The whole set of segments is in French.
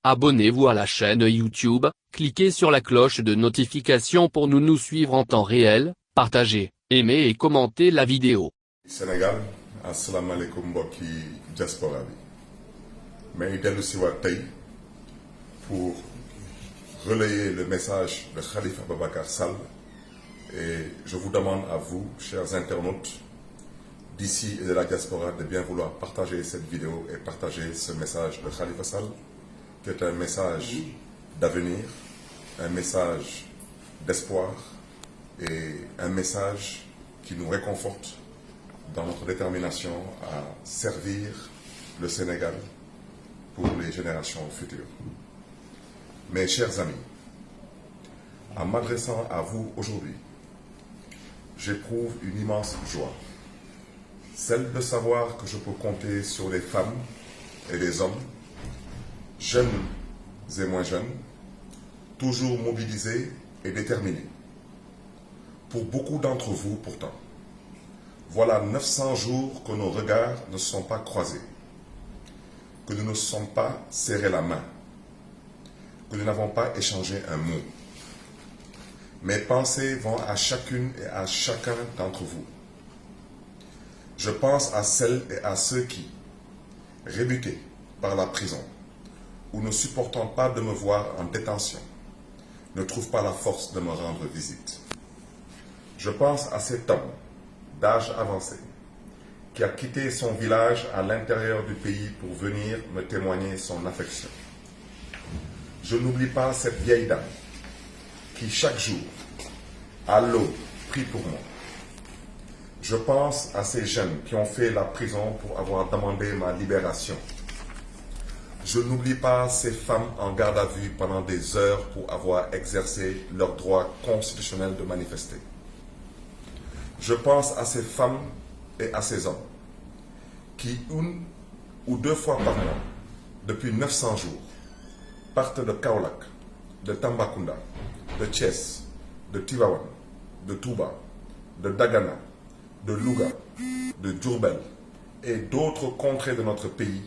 Abonnez-vous à la chaîne YouTube, cliquez sur la cloche de notification pour nous suivre en temps réel, partagez, aimez et commentez la vidéo. Sénégal, assalamu alaikum mbokki diaspora bi mais dellu si waat tey pour relayer le message de Khalifa Ababacar Sall et je vous demande à vous, chers internautes d'ici et de la diaspora, de bien vouloir partager cette vidéo et partager ce message de Khalifa Sall, qui est un message d'avenir, un message d'espoir et un message qui nous réconforte dans notre détermination à servir le Sénégal pour les générations futures. Mes chers amis, en m'adressant à vous aujourd'hui, j'éprouve une immense joie, celle de savoir que je peux compter sur les femmes et les hommes, jeunes et moins jeunes, toujours mobilisés et déterminés. Pour beaucoup d'entre vous, pourtant, voilà 900 jours que nos regards ne se sont pas croisés, que nous ne sommes pas serrés la main, que nous n'avons pas échangé un mot. Mes pensées vont à chacune et à chacun d'entre vous. Je pense à celles et à ceux qui, rebutés par la prison, ou ne supportant pas de me voir en détention, ne trouvent pas la force de me rendre visite. Je pense à cet homme d'âge avancé qui a quitté son village à l'intérieur du pays pour venir me témoigner son affection. Je n'oublie pas cette vieille dame qui chaque jour, à l'aube, prie pour moi. Je pense à ces jeunes qui ont fait la prison pour avoir demandé ma libération. Je n'oublie pas ces femmes en garde à vue pendant des heures pour avoir exercé leur droit constitutionnel de manifester. Je pense à ces femmes et à ces hommes qui, une ou deux fois par mois, depuis 900 jours, partent de Kaolack, de Tambacounda, de Thiès, de Tivaouane, de Touba, de Dagana, de Louga, de Diourbel et d'autres contrées de notre pays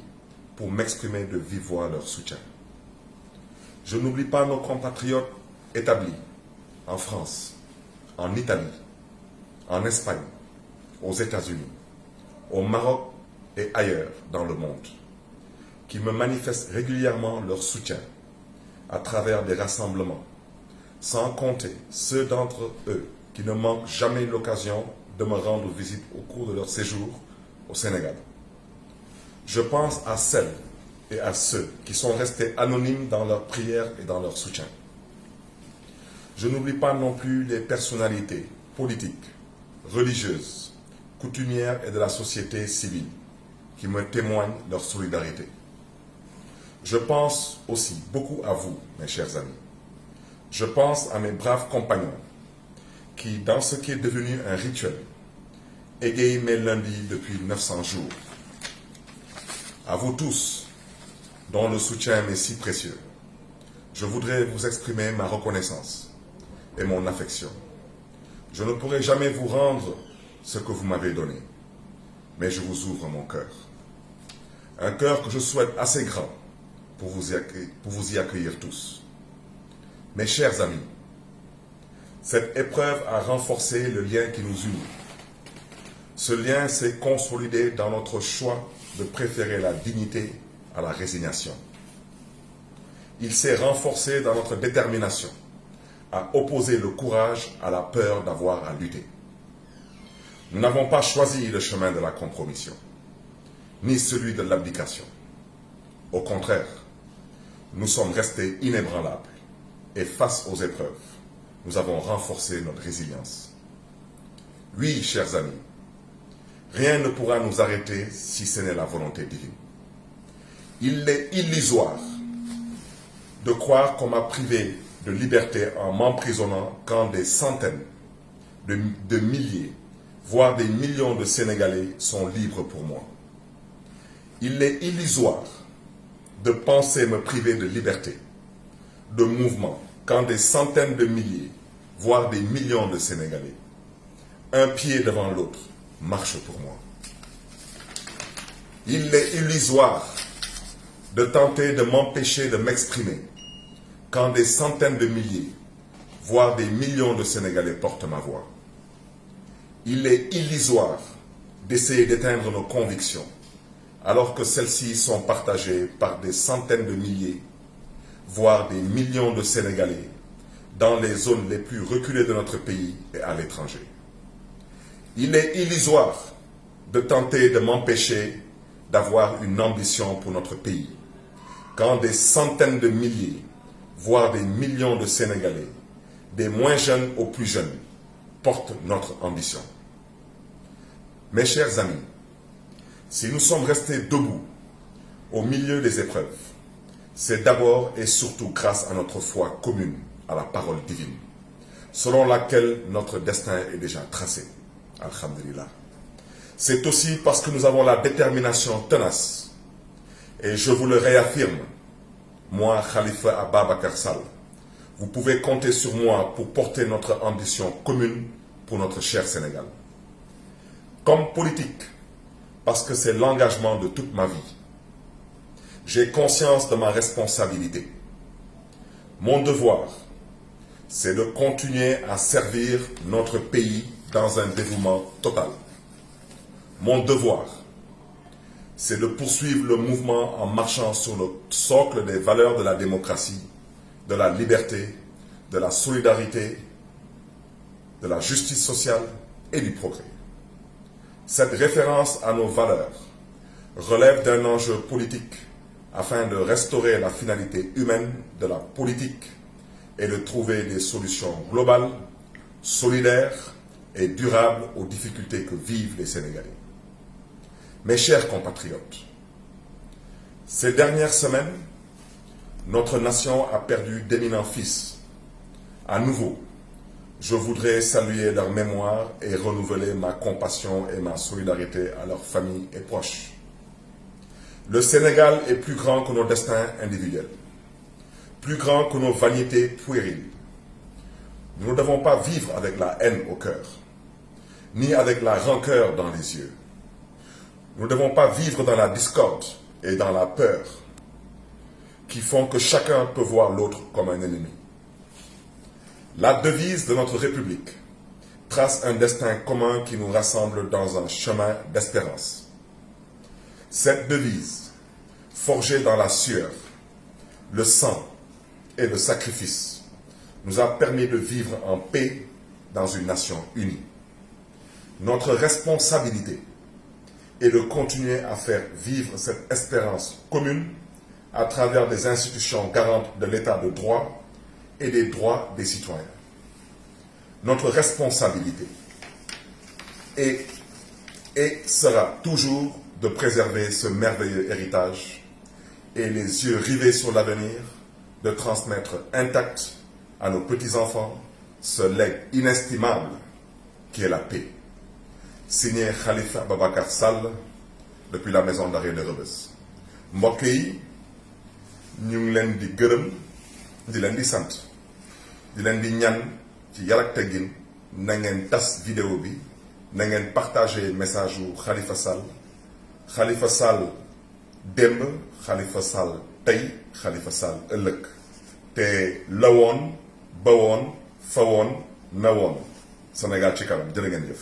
pour m'exprimer de vive voix leur soutien. Je n'oublie pas nos compatriotes établis en France, en Italie, en Espagne, aux États-Unis, au Maroc et ailleurs dans le monde, qui me manifestent régulièrement leur soutien à travers des rassemblements, sans compter ceux d'entre eux qui ne manquent jamais l'occasion de me rendre visite au cours de leur séjour au Sénégal. Je pense à celles et à ceux qui sont restés anonymes dans leurs prières et dans leur soutien. Je n'oublie pas non plus les personnalités politiques, religieuses, coutumières et de la société civile qui me témoignent leur solidarité. Je pense aussi beaucoup à vous, mes chers amis. Je pense à mes braves compagnons qui, dans ce qui est devenu un rituel, égayent mes lundis depuis 900 jours. À vous tous, dont le soutien m'est si précieux, je voudrais vous exprimer ma reconnaissance et mon affection. Je ne pourrai jamais vous rendre ce que vous m'avez donné, mais je vous ouvre mon cœur. Un cœur que je souhaite assez grand pour vous y accueillir tous. Mes chers amis, cette épreuve a renforcé le lien qui nous unit. Ce lien s'est consolidé dans notre choix de préférer la dignité à la résignation. Il s'est renforcé dans notre détermination à opposer le courage à la peur d'avoir à lutter. Nous n'avons pas choisi le chemin de la compromission, ni celui de l'abdication. Au contraire, nous sommes restés inébranlables et face aux épreuves, nous avons renforcé notre résilience. Oui, chers amis, rien ne pourra nous arrêter si ce n'est la volonté divine. Il est illusoire de croire qu'on m'a privé de liberté en m'emprisonnant quand des centaines de milliers, voire des millions de Sénégalais sont libres pour moi. Il est illusoire de penser me priver de liberté, de mouvement, quand des centaines de milliers, voire des millions de Sénégalais, un pied devant l'autre, marchent pour moi. Il est illusoire de tenter de m'empêcher de m'exprimer quand des centaines de milliers, voire des millions de Sénégalais portent ma voix. Il est illusoire d'essayer d'éteindre nos convictions alors que celles-ci sont partagées par des centaines de milliers, voire des millions de Sénégalais dans les zones les plus reculées de notre pays et à l'étranger. Il est illusoire de tenter de m'empêcher d'avoir une ambition pour notre pays, quand des centaines de milliers, voire des millions de Sénégalais, des moins jeunes aux plus jeunes, portent notre ambition. Mes chers amis, si nous sommes restés debout au milieu des épreuves, c'est d'abord et surtout grâce à notre foi commune à la parole divine, selon laquelle notre destin est déjà tracé. Alhamdulillah. C'est aussi parce que nous avons la détermination tenace, et je vous le réaffirme, moi, Khalifa Ababacar Sall, vous pouvez compter sur moi pour porter notre ambition commune pour notre cher Sénégal. Comme politique, parce que c'est l'engagement de toute ma vie. J'ai conscience de ma responsabilité. Mon devoir, c'est de continuer à servir notre pays dans un dévouement total. Mon devoir, c'est de poursuivre le mouvement en marchant sur le socle des valeurs de la démocratie, de la liberté, de la solidarité, de la justice sociale et du progrès. Cette référence à nos valeurs relève d'un enjeu politique afin de restaurer la finalité humaine de la politique et de trouver des solutions globales, solidaires et durables aux difficultés que vivent les Sénégalais. Mes chers compatriotes, ces dernières semaines, notre nation a perdu d'éminents fils. À nouveau, je voudrais saluer leur mémoire et renouveler ma compassion et ma solidarité à leurs familles et proches. Le Sénégal est plus grand que nos destins individuels, plus grand que nos vanités puériles. Nous ne devons pas vivre avec la haine au cœur, ni avec la rancœur dans les yeux. Nous ne devons pas vivre dans la discorde et dans la peur qui font que chacun peut voir l'autre comme un ennemi. La devise de notre République trace un destin commun qui nous rassemble dans un chemin d'espérance. Cette devise, forgée dans la sueur, le sang et le sacrifice, nous a permis de vivre en paix dans une nation unie. Notre responsabilité est de continuer à faire vivre cette espérance commune à travers des institutions garantes de l'état de droit et des droits des citoyens. Notre responsabilité est et sera toujours de préserver ce merveilleux héritage et les yeux rivés sur l'avenir, de transmettre intact à nos petits-enfants ce legs inestimable qui est la paix. Signé Khalifa Ababacar Sall depuis la maison d'arrêt de Rebeuss. mbokk yi ñu ngi leen di gërëm di leen di sant di leen di ñaan ci yar ak teggin na ngeen tas vidéo bi na ngeen partager message wu Khalifa Sall démb Khalifa Sall tey Khalifa Sall ëllëg te la woon ba woon fa woon na woon Sénégal ci kanam jërë ngeen jëf.